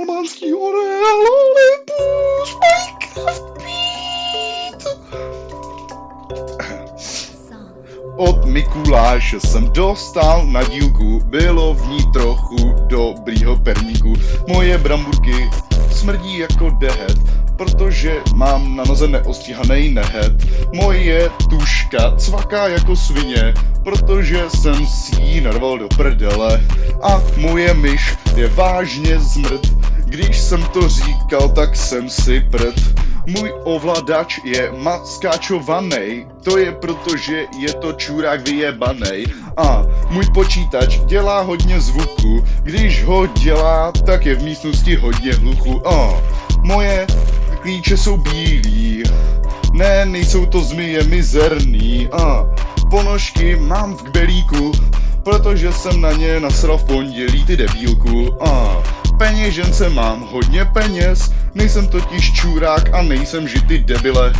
Dalmanský orel, Olympus, Minecraft Beat. Od Mikuláše jsem dostal na dílku, bylo v ní trochu dobrýho perníku. Moje bramburky smrdí jako dehet, protože mám na noze neostříhanej nehet. Moje tuška cvaká jako svině, protože jsem si ji narval do prdele. A moje myš je vážně zmrt, když jsem to říkal, tak jsem si prd. Můj ovladač je maskáčovanej, to je proto, že je to čurák vyjebanej. A můj počítač dělá hodně zvuku, když ho dělá, tak je v místnosti hodně hluchu. A moje klíče jsou bílí, ne, nejsou to zmije mizerný. A ponožky mám v kbelíku, protože jsem na ně nasral v pondělí, ty debílku. A peněžence mám hodně peněz, nejsem totiž čurák a nejsem žitý debile.